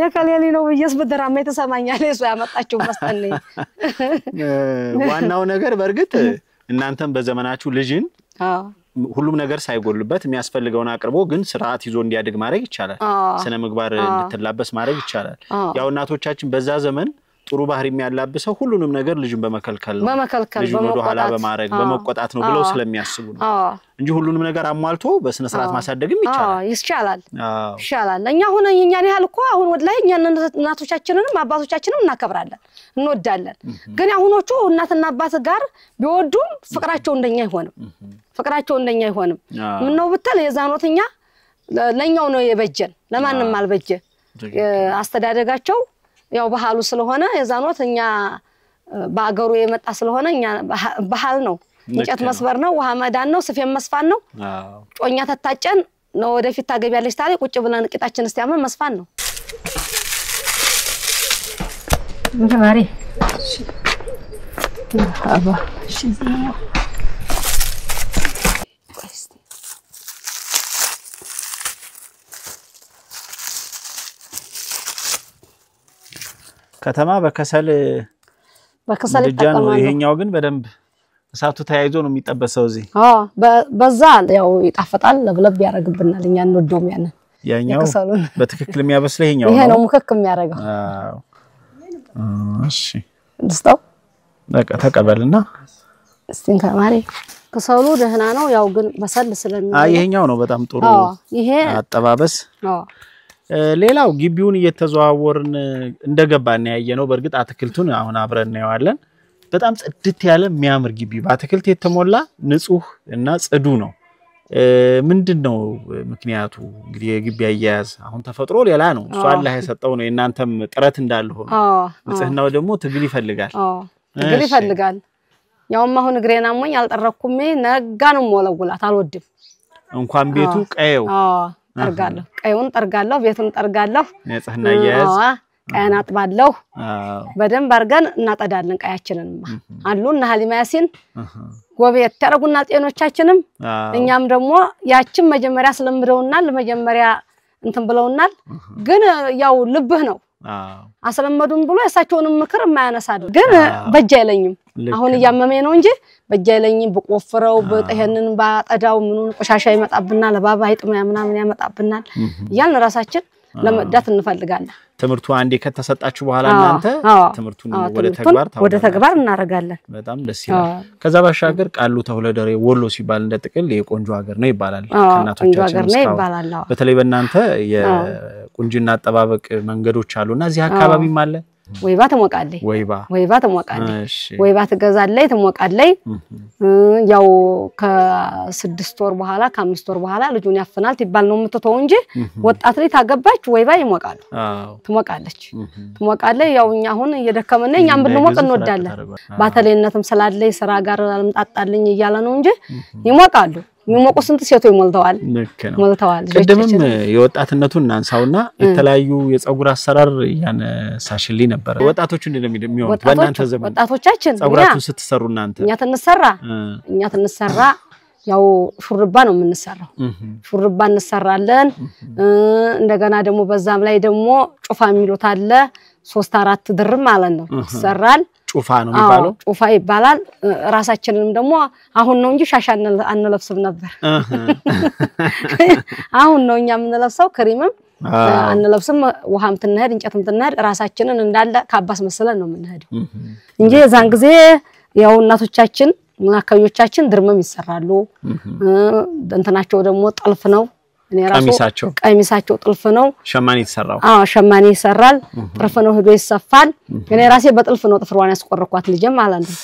የከሌሊ ነው በየስ በደራማ የተሰማኛል እሱ ያመጣችሁ መስጠልኝ ዋናው ነገር በርግጥ እናንተም በዘመናችሁ ልጅን ሁሉም ነገር ሳይጎልበት የሚያስፈልገውን አቅርቦ ግን ስርዓት ይዞ እንዲያድግ ማድረግ ይቻላል ስነ ምግባር እንድትላበስ ማድረግ ይቻላል ያው እናቶቻችን በዛ ዘመን ጥሩ ባህሪ የሚያላብሰው ሁሉንም ነገር ልጅን በመከልከል ነው በመቆጣት በማድረግ በመቆጣት ነው ብለው ስለሚያስቡ ነው እንጂ ሁሉንም ነገር አሟልቶ በስነ ስርዓት ማሳደግም ይቻላል ለኛ ሆነ የኛን ያህል እኮ አሁን ወላሂ እኛ እናቶቻችንንም አባቶቻችንንም እናከብራለን እንወዳለን ግን አሁኖቹ እናትና አባት ጋር ቢወዱም ፍቅራቸው እንደኛ አይሆንም ምን ነው ብትል የዛኖትኛ ለኛው ነው የበጀን ለማንንም አልበጀ አስተዳደጋቸው ያው ባህሉ ስለሆነ የዛኖት እኛ ባገሩ የመጣ ስለሆነ እኛ ባህል ነው እንጨት መስበር ነው ውሃ መዳን ነው ስፌም መስፋን ነው ጮኛ ተታጨን ነው ወደፊት ታገቢያለሽ ታዲያ ቁጭ ብለን ቂጣችን እስቲያመን መስፋን ነው እንተማሪ አባ ከተማ በከሰል ይጣጣሉ ይሄኛው ግን በደንብ እሳቱ ተያይዞ ነው የሚጠበሰው እዚህ በዛ ያው ይጣፈጣል ለብለብ ያረግብናል እኛ እንወደውም ያኛው በትክክል የሚያበስለው ይሄኛው ይሄ ነው ሙከክ የሚያረጋው እሺ ደስታው በቃ ተቀበልና እስቲን ከማሪ ከሰሉ ደህና ነው ያው ግን በሰል ስለሚል ይሄኛው ነው በጣም ጥሩ ይሄ አጠባበስ ሌላው ግቢውን እየተዘዋወርን እንደገባን ያየነው በርግጥ አትክልቱን አሁን አብረን እናየዋለን በጣም ጽድት ያለ የሚያምር ግቢ በአትክልት የተሞላ ንጹህ እና ጽዱ ነው ምንድነው ምክንያቱ እንግዲህ የግቢ አያያዝ አሁን ተፈጥሮ ሌላ ነው እሱ አላህ የሰጠው ነው እናንተም ጥረት እንዳልሆነ ንጽህናው ደግሞ ትግል ይፈልጋል ትግል ይፈልጋል ያውም አሁን እግሬና ሞኝ አልጠረኩም ነጋ ነው ሞለውላት አልወድም እንኳን ቤቱ ቀየው ጠርጋለሁ ቀየውን ጠርጋለሁ ቤቱን ጠርጋለሁ ንጽህና አያያዝ ቀያን አጥባለሁ በደንብ አርገን እናጠዳለን ቀያችንንማ አሉና ሀሊማ ያሲን ጎበየት ያረጉና ጤኖቻችንም እኛም ደግሞ ያችን መጀመሪያ ስለምደውናል መጀመሪያ እንትን ብለውናል ግን ያው ልብህ ነው አስለመዱን ብሎ ያሳቸውንም ምክር የማያነሳል ግን በእጅ አይለኝም አሁን ያመመኝ ነው እንጂ በእጅ አይለኝም በቆፍረው በጠህንን ባጠዳው ምኑን ቆሻሻ ይመጣብናል ለባባ አይጥማ ምናምን ያመጣብናል ያን ራሳችን ለመዳት እንፈልጋለን ትምርቱ አንዴ ከተሰጣችሁ በኋላ እናንተ ትምርቱን ወደ ተግባር እናረጋለን በጣም ደስ ይላል ከዛ ባሻገር ቃሉ ተወለደሬ ወሎ ሲባል እንደ ጥቅል የቆንጆ ሀገር ነው ይባላል ከናቶቻችን ነው በተለይ በእናንተ የቁንጅና አጠባበቅ መንገዶች አሉና እዚህ አካባቢም አለ ወይባ ተሞቃለይ ወይባ ተሞቃለይ ወይባ ተገዛለይ ተሞቃለይ ያው ከ6 ወር በኋላ ከ5 ወር በኋላ ልጁን ያፈናል ይባል ነው የምትተው እንጂ ወጣት ላይ ታገባች ወይባ ይሞቃሉ ተሞቃለች ተሞቃለይ ያው እኛ አሁን እየደከመነ እኛም ብንሞቅ እንወዳለን ባተለይነትም ስላለይ ስራ ጋር አልምጣጣልኝ እያለ ነው እንጂ ይሞቃሉ የሚሞቁ ስንት ሴቶች ሞልተዋል ቀደምም የወጣትነቱን እናንሳውና የተለያዩ የፀጉር አሰራር ያነሳሽልኝ ነበር ወጣቶቹ እንደሚሆኑት በእናንተ ዘመን ወጣቶቻችን ፀጉራችሁን ስትሰሩ እናንተ እኛ ተነሰራ ያው ሹርባ ነው የምንሰራው ሹርባ እንሰራለን እንደገና ደግሞ በዛም ላይ ደግሞ ጩፋ የሚሉት አለ 3-4 ድርም ማለት ነው ይሰራል ጩፋ ነው የሚባለው ጩፋ ይባላል ራሳችንንም ደግሞ አሁን ነው እንጂ ሻሻ አንለብስም ነበር አሁን ነው እኛ የምንለብሰው ክሪምም አንለብስም ውሃም ትነሄድ እንጨትም ትነሄድ ራሳችንን እንዳለ ካባስ መስለን ነው የምንሄደው እንጂ የዛን ጊዜ ያው እናቶቻችን አካባቢዎቻችን ድርምም ይሰራሉ እንትናቸው ደግሞ ጥልፍ ነው እኔ ራሱ ቀሚሳቸው ጥልፍ ነው ሸማኔ ተሰራው ሸማኔ ይሰራል ጥልፍ ነው ሄዶ ይሰፋል እኔ ራሴ በጥልፍ ነው ጥፍሯን ያስቆረኳት ልጅም ማለት ነው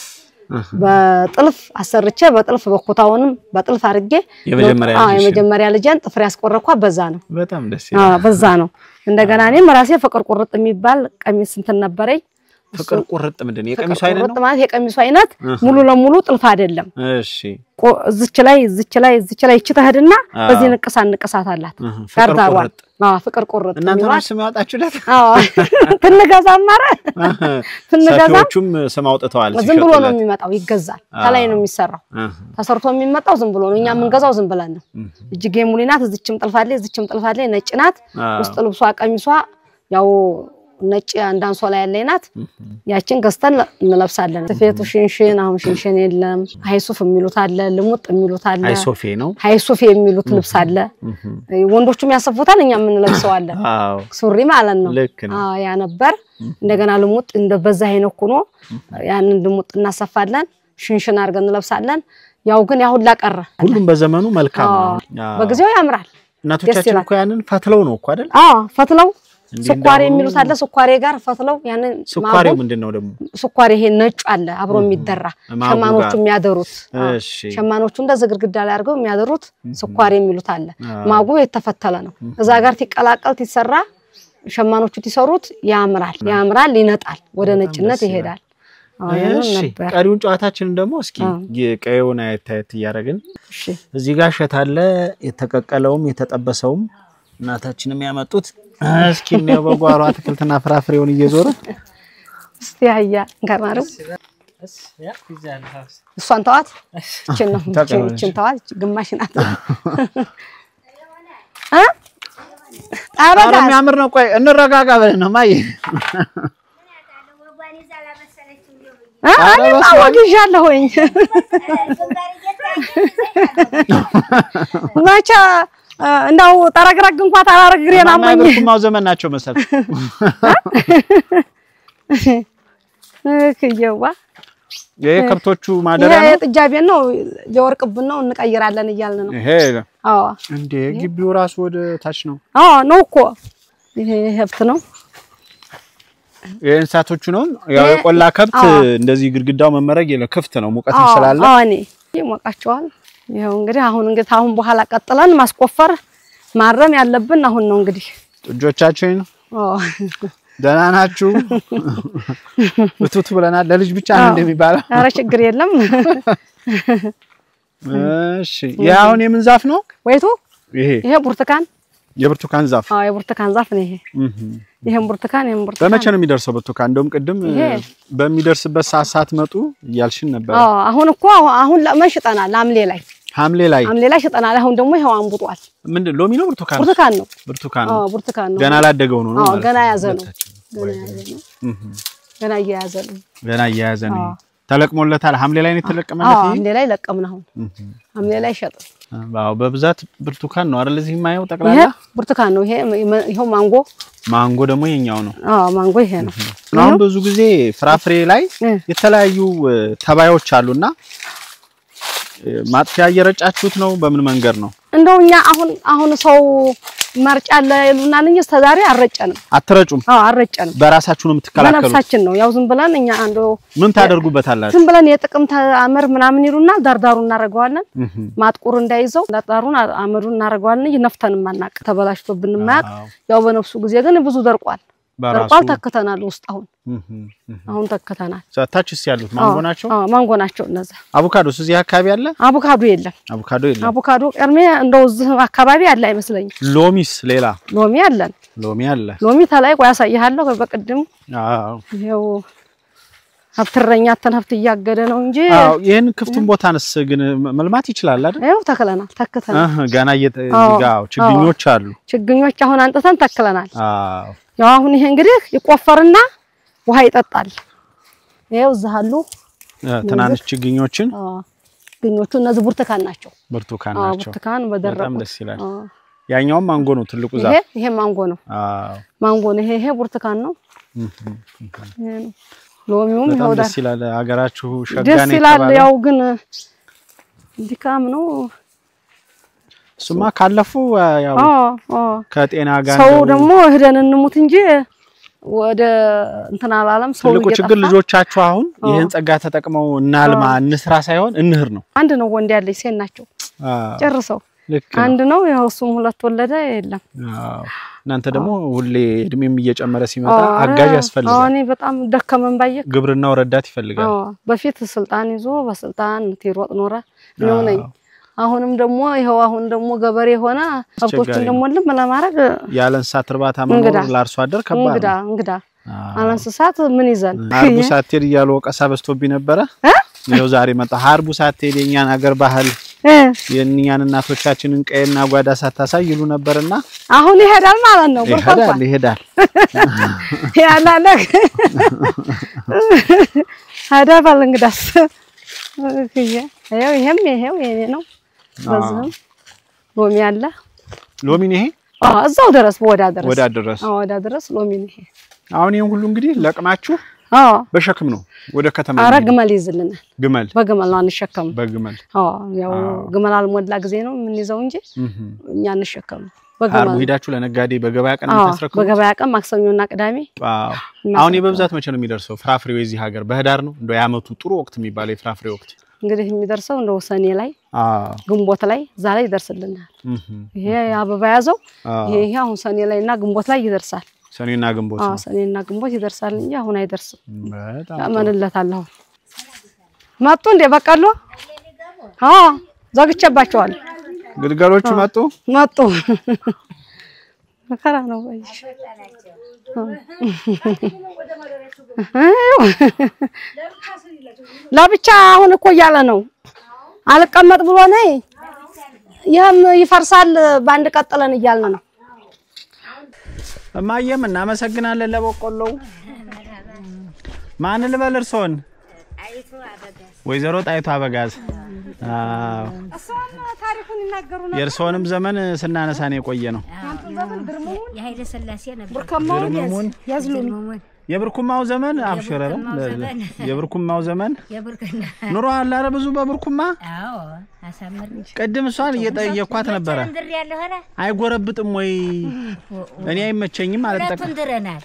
በጥልፍ አሰርቼ በጥልፍ በኮታውንም በጥልፍ አርጌ የመጀመሪያ ልጅን ጥፍር ያስቆረኳት በዛ ነው በጣም ደስ ይላል በዛ ነው እንደገና እኔም ራሴ ፍቅር ቁርጥ የሚባል ቀሚስ እንትን ነበረኝ ፍቅር ቁርጥ ምንድነው የቀሚሱ አይነት ነው ቁርጥ ማለት የቀሚሱ አይነት ሙሉ ለሙሉ ጥልፍ አይደለም እሺ እዚች ላይ ይችተህድና በዚህ ንቅሳት አላት ጋርዳዋል ፍቅር ቁርጥ እናንተ ስም ያወጣችሁለት ትንገዛም ማረ ሰፊዎቹም ስም አውጥተዋል ዝም ብሎ ነው የሚመጣው ይገዛል ከላይ ነው የሚሰራው ተሰርቶ የሚመጣው ዝም ብሎ ነው እኛ ምንገዛው ዝም ብለን ነው እጅጌ ሙሊናት እዚችም ጥልፋለች ነጭ ናት ውስጥ ልብሷ ቀሚሷ ያው ነጭ አንዳንሷ ላይ ያለናት ያችን ገዝተን እንለብሳለን ተፈቱ ሽንሽን አሁን ሽንሽን የለም ሃይሱፍ የሚሉት አለ ልሙጥ የሚሉት አለ ሃይሱፍ የሚሉት ልብስ አለ ወንዶቹም ያሰፉታል እኛ ምን ለብሰዋለን ሱሪ ማለት ነው ያ ነበር እንደገና ልሙጥ እንደበዛ አይነኩ ነው ያንን ልሙጥ እናሰፋለን ሽንሽን አርገን እንለብሳለን ያው ግን ያው ሁላ ቀረ ሁሉም በዘመኑ መልካም ነው በጊዜው ያምራል እናቶቻችን እኮ ያንን ፈትለው ነው እኮ አይደል ፈትለው ስኳሬ የሚሉት አለ ስኳሬ ጋር ፈትለው ያንን ስኳሬው ምንድነው ደግሞ ስኳሬ ይሄ ነጭ አለ አብሮ የሚደራ ሸማኖቹ የሚያደሩት ሸማኖቹ እንደዚህ ግርግዳ ላይ አርገው የሚያደሩት ስኳሬ የሚሉት አለ ማጉ የተፈተለ ነው እዛ ጋር ትቀላቀል ትሰራ ሸማኖቹ ትሰሩት ያምራል ይነጣል ወደ ነጭነት ይሄዳል እሺ ቀሪውን ጨዋታችንን ደግሞ እስኪ የቀየውን አይታየት ያረጋግን እዚህ ጋር ሸታለ የተቀቀለውም የተጠበሰውም እናታችንም ያመጡት እስኪ ነው በጓሮ አትክልትና ፍራፍሬውን እየዞረ እስቲ ያያ ጋማሩ እሷን ተዋት እቺን ተዋት ግማሽ ናት አረ የሚያምር ነው ቆይ እንረጋጋ ብለን ነው ማይ አኔ ማወግዣለሁኝ ማቻ እንዳው ተረግረግ እንኳን ታላረግሬና ማኝ ማው ዘመን ናቸው መሰል ከየዋ የከብቶቹ ማደሪያ ነው ጥጃ ቤት ነው የወርቅብን ነው እንቀይራለን እያልን ነው ይሄ አዎ እንዴ ግቢው ራሱ ወደ ታች ነው ነው እኮ ይሄ ሀብት ነው የእንስሳቶቹ ነው ያው የቆላ ከብት እንደዚህ ግድግዳው መመረግ የለ ክፍት ነው ሙቀት ስላለ እኔ ይሞቃቸዋል ይሄው እንግዲህ አሁን በኋላ ቀጥለን ማስቆፈር ማረም ያለብን አሁን ነው እንግዲህ ጥጆቻችን ደህና ናችሁ በቱቱ ብለናል ለልጅ ብቻ ነው እንደሚባለው ኧረ ችግር የለም እሺ ያውን የምን ዛፍ ነው ወይቱ ይሄ ብርቱካን የብርቱካን ዛፍ የብርቱካን ዛፍ ነው ይሄን ብርቱካን በመቼ ነው የሚደርሰው ብርቱካን እንደውም ቅድም በሚደርስበት ሰዓት መጡ እያልሽን ነበር አሁን እኮ አሁን ለመሽጠናል ሐምሌ ላይ ሽጠናል አሁን ደግሞ ይሄው አንቡጧል ምንድን ሎሚ ነው ብርቱካን ነው ብርቱካን ነው ነው ገና ላደገው ነው ገና ያዘ ነው ገና ያዘ ነው ተለቅሞለታል ሐምሌ ላይ ነው የተለቀመለት ሐምሌ ላይ ለቀምን አሁን ሐምሌ ላይ ሸጥ ዋው በብዛት ብርቱካን ነው አይደል እዚህ ማየው ጠቅላላ ብርቱካን ነው ይሄው ማንጎ ደግሞ የኛው ነው ማንጎ ይሄ ነው አሁን ብዙ ጊዜ ፍራፍሬ ላይ የተለያዩ ተባዮች አሉና ማጥፊያ እየረጫችሁት ነው በምን መንገር ነው እንደውኛ አሁን ሰው ማርጫ ለሉና ነኝ ተዛሬ አረጨንም አትረጩም አረጨንም በራሳችሁ ነው የምትከላከሉት በነፍሳችን ነው ያው ዝም ብለን እኛ አንዶ ምን ታደርጉበታላችሁ ዝም ብለን የጥቅም አመር ምናምን ይሉና ዳርዳሩ እናረጋዋለን ማጥቁር እንዳይዘው ዳርዳሩን አመሩን እናረጋዋለን ይነፍተን ማናቅ ተበላሽቶብን ማያቅ ያው በነፍሱ ጊዜ ግን ብዙ ደርቋል ተከተናል ውስጥ አሁን ተከተናል ታችስ ያሉት ማንጎ ናቸው እነዛ አቮካዶስ እዚህ አካባቢ አለ አቮካዶ የለም አቮካዶ ቀርሜ እንደው እዚህ አካባቢ አለ አይመስለኝ ሎሚስ ሌላ ሎሚ አለ ሎሚ ተላይ ቆይ ያሳይሃለሁ በቅድም ይሄው አፍትረኛ ተነፍት ያገደ ነው እንጂ ይሄን ክፍቱን ቦታንስ ግን መልማት ይችላል አይደል ይሄው ተከለናል ገና ይጋው ችግኞች አሉ ችግኞች አሁን አንጥተን ተከለናል ያው አሁን ይሄ እንግዲህ ይቆፈርና ውሃ ይጠጣል ይሄው እዛሉ ትናንሽ ችግኞችን ችግኞቹ እነዚህ ብርቱካን ናቸው ብርቱካን በደረቁ ደስ ይላል ያኛው ማንጎ ነው ትልቁ ዛፍ ይሄ ማንጎ ነው ማንጎ ነው ይሄ ብርቱካን ነው ሎሚውም ይሄው ደስ ይላል አገራችሁ ሸጋኔ ደስ ይላል ያው ግን ዲካም ነው ሱማ ካለፉ ያው ከጤና ጋር ሰው ደግሞ ሄደን እንሙት እንጂ ወደ እንትና ዓለም ሰው ትልቁ ችግር ልጆቻችሁ አሁን ይሄን ጸጋ ተጠቅመው እናልማ እንስራ ሳይሆን እንህር ነው አንድ ነው ወንድ ያለኝ ሴት ናቸው ጨርሰው አንድ ነው ያው እሱም ሁለት ወለደ የለም እናንተ ደግሞ ሁሌ እድሜም እየጨመረ ሲመጣ አጋዥ ያስፈልጋል እኔ በጣም ደከመን ባየ ግብርናው ረዳት ይፈልጋል በፊት ስልጣን ይዞ በስልጣን ትሮጥ ኖረ ነው ነኝ አሁንም ደግሞ ይሄው አሁን ደግሞ ገበሬ ሆነ አብቶችን ደግሞ ለማድረግ ያለ እንስሳት እርባታ መኖር ለአርሶ አደር ከባድ ነው እንግዳ አለ እንስሳት ምን ይዘን አርቡ ሳትሄድ እያሉ ወቀሳ በስቶብኝ ነበረ ነው ዛሬ መጣ አርቡ ሳትሄድ የኛን ሀገር ባህል የኛን እናቶቻችንን ቀይና ጓዳ ሳታሳይ ይሉ ነበርና አሁን ይሄዳል ማለት ነው ይሄዳል ያላለ ሀዳባል እንግዳስ ይሄው የኔ ነው በዛም ሎሚ አለ ሎሚ ነው ይሄ እዛው ድረስ ወዳ ድረስ ሎሚ ነው ይሄ አሁን ይሄን ሁሉ እንግዲህ ለቅማችሁ በሸክም ነው ወደ ከተማ አረ ግመል ይዝልናል በግመል ነው አንሸከም በግመል ያው ግመል አልሞላ ጊዜ ነው ምን ይዘው እንጂ እኛ አንሸከም አርቡ ሄዳችሁ ለነጋዴ በገበያ ቀን ተስረከው በገበያ ቀን ማክሰኞና ቅዳሜ አሁን የበብዛት መቼ ነው የሚደርሰው ፍራፍሬው እዚህ ሀገር በህዳር ነው እንደው ያመቱ ጥሩ ወቅት የሚባለው የፍራፍሬ ወቅት እንግዲህ የሚደርሰው እንደው ሰኔ ላይ ግንቦት ላይ ዛሬ ይደርስልናል ይሄ አበባ ያዘው ይሄ አሁን ሰኔ ላይና ግንቦት ላይ ይደርሳል ሰኔና ግንቦት ይደርሳል እንጂ አሁን አይደርስም ያመንለታለሁ መጡ እንደ በቀሉ ዘግቼባቸዋል ግልገሎቹ መጡ መከራ ነው ወይሽ ለብቻ አሁን እኮ ያለ ነው አልቀመጥ ብሎ ነይ ይሄም ይፈርሳል ባንድ ቀጥለን ይያልን ነው እማየም እናመሰግናለን ለበቆሎው ማን ልበል እርሶን ወይዘሮ ጣይቱ አበጋዝ እሷና ታሪኩን ይናገሩ ነው የርሶንም ዘመን ስናነሳ ነው የቆየ ነው የኃይለ ሥላሴ ነበር ብርከማውን ያዝሉም የብርኩማው ዘመን አብሽረረ የብርኩማው ዘመን ኑሮ አላረ ብዙ በብርኩማ አዎ አሳምር ቀደም እሷን እየጠየኳት ነበር አይጎረብጥም ወይ እኔ አይመቸኝም አልጠቀም ድረናል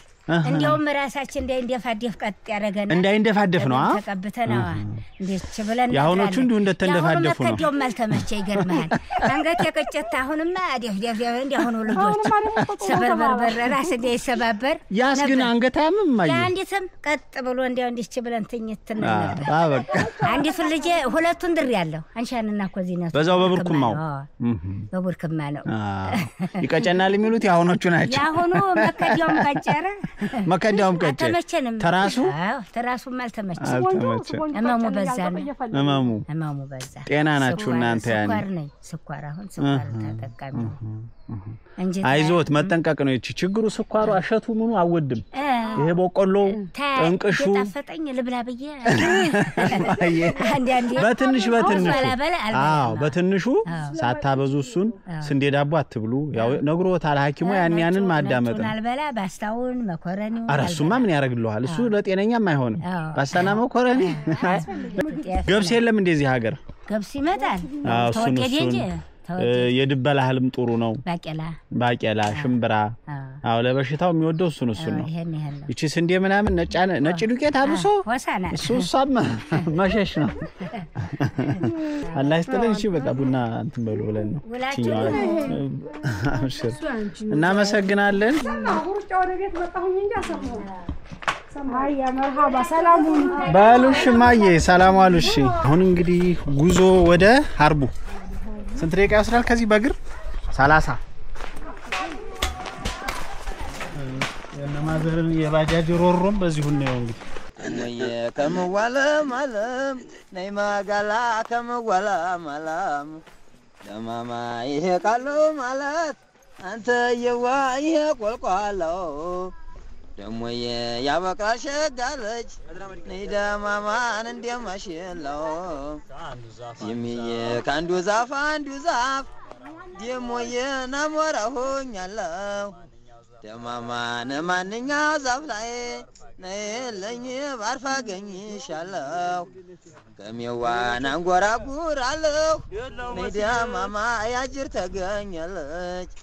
እንዴውም ራሳችን እንዳይንደፋደፍ ቀጥ ያረጋና እንዳይንደፋደፍ ነው ተቀብተናው እንዴት ብለን ያሁኖቹ እንዴ እንደተንደፋደፉ ነው ከዲዮም አልተመቸ ይገርማል አንገት የቀጨታ አሁንማ አዲፍ እንዲያሆኑ ልጆች ሰበርበር ራስ እንደይሰባበር ያስ ግን አንገታም ማየ አንዲትም ቀጥ ብሎ እንዲያው እንዲች ብለን ትኝት ነበር በቃ አንዲት ልጅ ሁለቱን ድር ያለው አንሻንና ኮዚና በዛው በብርኩማው በብርኩማ ነው ይቀጨናል የሚሉት ያሁኖቹ ናቸው ያሁኑ መከዲዮም ቀጨረ መከዳውም ቀጨ ተራሱ ተራሱም አልተመቸም እማሙ በዛ ነው እማሙ በዛ ጤና ናችሁ እናንተ ያኔ ስኳር አሁን ስኳር ተጠቃሚ እንጂ አይዞት መጠንቀቅ ነው እቺ ችግሩ ስኳሩ አሸቱ ምኑ አወድም ይሄ በቆሎ ጠንቅሹ ተጣፈጠኝ ልብላ በየ በትንሽ አዎ በትንሹ ሳታበዙ እሱን ስንዴ ዳቦ አትብሉ ያው ነግሮታል ሐኪሙ ያንን ማዳመጥ ነው አልበላ ባስታውን መኮረኒው አራሱማ ምን ያረግልዋል እሱ ለጤነኛም አይሆንም ባስታና መኮረኒ ገብስ የለም እንደዚህ ሀገር ገብስ ይመጣል ተወቀደ እንጂ የድበላ ህልም ጥሩ ነው ባቄላ ሽምብራ አው ለበሽታው የሚወደው እሱ ነው እቺ ስንዴ ምናምን ነጭ ዱቄት አብሶ እሱም ማሸሽ ነው አላህ ይስጥልን እሺ በቃ ቡና እንትን በሉ ብለን ነው እናመሰግናለን ወደ ቤት መጣሁኝ እንጂ አሰማሁ ሰማያ መርሃባ ሰላሙን ባሉሽ ማዬ ሰላም አሉሽ አሁን እንግዲህ ጉዞ ወደ ሀርቡ ስንት ደቂቃ ያስራል ከዚህ በእግር 30 የነማዘርን የባጃጅ ሮሮም በዚሁ ነው እንግዲህ እነየ ከመዋለ ማለም ነይማጋላ ከመዋላ ማለም ለማማ ይሄ ቃሉ ማለት አንተ የዋ ይሄ ቆልቋለው ደሞየ ያበቃሽ ጋለች ነይዳማማን እንደማሽላው የሚየ ካንዱ ዛፍ ደሞየ ናሞራሆኛለው ደማማን ማንኛው ዛፍ ላይ ነይለኝ ባርፋ ገኝሻለው ከሚዋና አንጎራጉራለው ነይዳማማ ያጅር ተገኛለች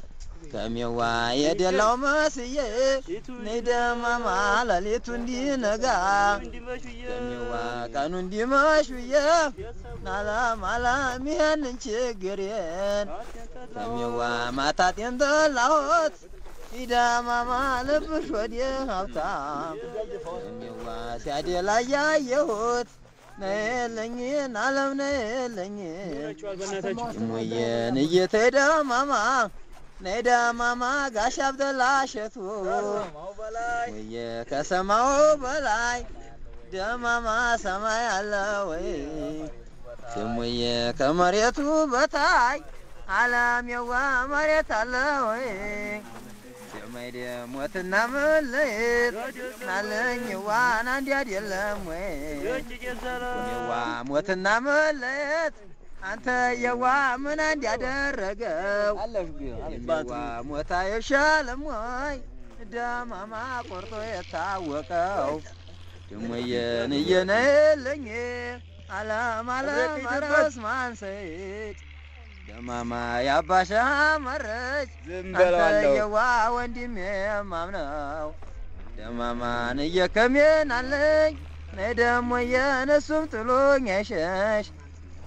ከሚዋ የደላው መስዬ ነይደማማ ለሊቱ እንዲነጋ ከሚዋ ቀኑ እንዲመሽዬ ናላማላ ሚያንን ችግሬን ከሚዋ ማታጤን ተላሆት ነይደማማ ልብሽ ወዲህ ሀብታም ከሚዋ ሲያደላ ያየሁት ነይለኝ ናለም ነይለኝ ሙየን እየተደማማ ነይደማማ ጋሽ አብደላ ሸቱ ወይ ከሰማው በላይ ደማማ ሰማይ አለ ወይ ደሞየ ከመሬቱ በታይ ዓለም የዋ መሬት አለ ወይ ሰማይ ደሞትና መለየት ናለኝ ዋና እንዲያድ የለም ወይ የዋ ሞትና መለየት አንተ የዋ ምን እንዲያደረገው የዋ ሞታ የሻለም ወይ ደማማ ቆርጦ የታወቀው ደሞየን እየነለኝ ዓለም አረስ ማንሰት ደማማ ያባሻ መረጅ አንተ የዋ ወንድሜ ማምነው ደማማን እየከሜናለኝ ነይደሞየን እሱም ጥሎኝ አይሸሽ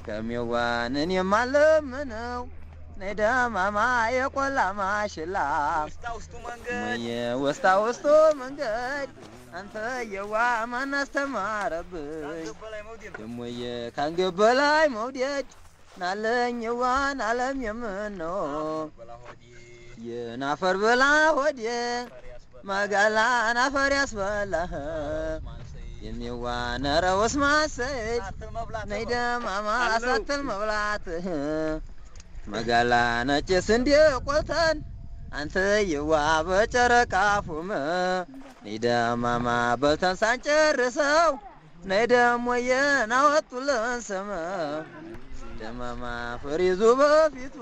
ከሚዋንን የማለምነው ነይደማማ የቆላ ማሽላ ወስታ መንገድ አንተ የዋ ማን አስተማረብኝ ደሞየ ካንገብ በላይ መውደድ ናለኝ ዋን ዓለም የምነው የናፈር በላ ሆዴ ማጋላን አፈር ያስበላህ የሚዋን ረውስ ማሰድ ነይደማማ ሳትል መብላት መጋላ ነጭ ስንዴ ቆልተን አንተ የዋ በጨረቃ ፉም ነይደማማ በልተን ሳንጨርሰው ነይደሞየን አወጡልን ስም ደማማ ፍሪዙ በፊቱ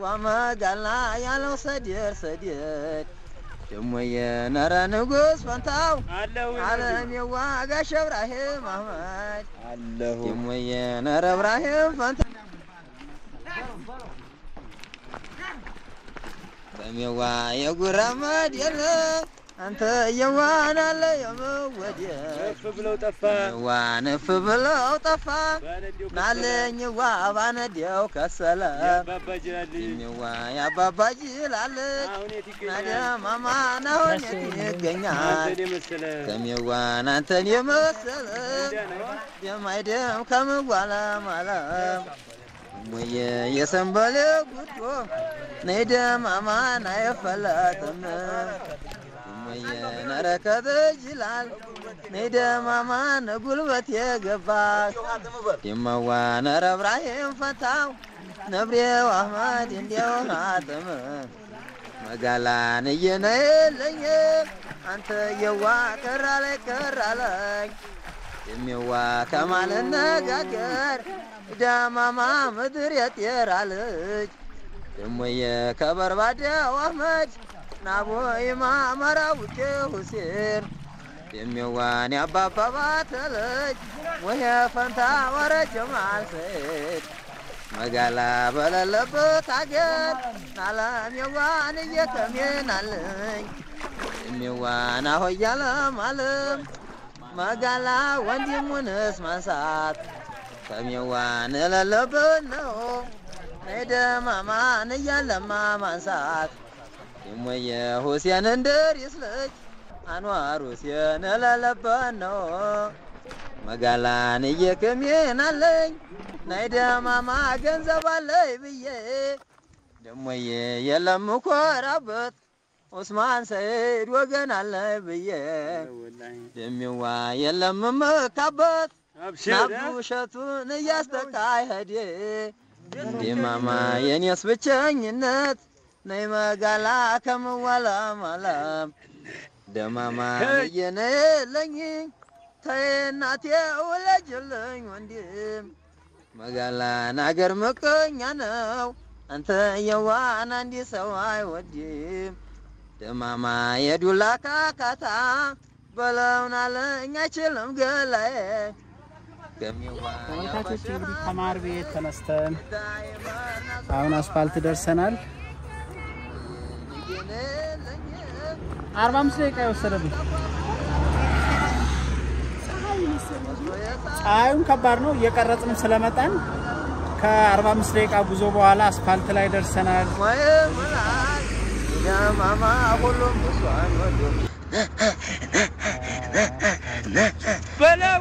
ዋመጋላ ያለው ሰደር ሰደር ደሞ የነረ ንጉስ ፈንታው ዓለም የዋጋሽ ኢብራሂም አህመድ አለሁ ደሞ የነረ ኢብራሂም ፈንታው በሚዋ የጉራማድ የለ አንተ የዋናለ የመወደ ፍብለው ጠፋ ዋነፍ ብለው ጠፋ ናለኝ ዋባነዲያው ከሰለ የሚዋ ያባባጅላል ናደማማ ናሆን ይገኛል ከሚዋን አንተን የመሰለ የማይደም ከምዋላ ማለም ሞየ የሰንበለ ጉዶ ነይደማማ ናይፈላጥም ሞየ ነረከበ ይላል ነይደማማ ነጉልበት የገባ የማዋ ነረ ኢብራሂም ፈታው ነብሬው አህመድ እንዲያው አጥም መጋላን እየነለኝ አንተ የዋ ከራለኝ የሚዋ ከማል ነጋገር ደማማ ምድር የጤራልጅ ደሞየ ከበርባዴው አህመድ ናቦይማ መራውቄ ሁሴን የሚዋን ያባባባት ልጅ ወየ ፈንታ ወረ ጀማል ሰይድ መጋላ በለለበት አገር ናለም የዋን እየተሜናለኝ የሚዋን አሆያለም አለም መጋላ ወንድሙንስ ማንሳት ከሚዋን ለለበት ነው ነይደማማን እያለማ ማንሳት የሞየ ሁሴን እንድሪስ ልጅ አንዋር ሁሴን ለለበት ነው መጋላን እየከሜናለኝ ነይደማማ ገንዘብ አለኝ ብዬ ደሞየ የለም ኮራበት ዑስማን ሰይድ ወገን አለኝ ብዬ ደሚዋ የለም መካበት ናብዱሸቱን እያስተቃይ ሄዴ ደማማ የኔስ ብቸኝነት ነይ መጋላ ከምዋላም አላም ደማማ የነለኝ ተይናቴ ወለጅልኝ ወንድም መጋላን አገር ምቀኛ ነው አንተ የዋና እንዲ ሰው አይወድም ደማማ የዱላ ካካታ በለውናለኝ አይችልም ገላዬ ተመልካቾች እንግዲህ ከማር ቤት ተነስተን አሁን አስፋልት ደርሰናል 45 ደቂቃ ይወሰደብኝ ፀሐዩም ከባድ ነው እየቀረጽን ስለመጣን ከ45 ደቂቃ ጉዞ በኋላ አስፋልት ላይ ደርሰናል ደማማ ሁሉም ብሷን ወዶ በለው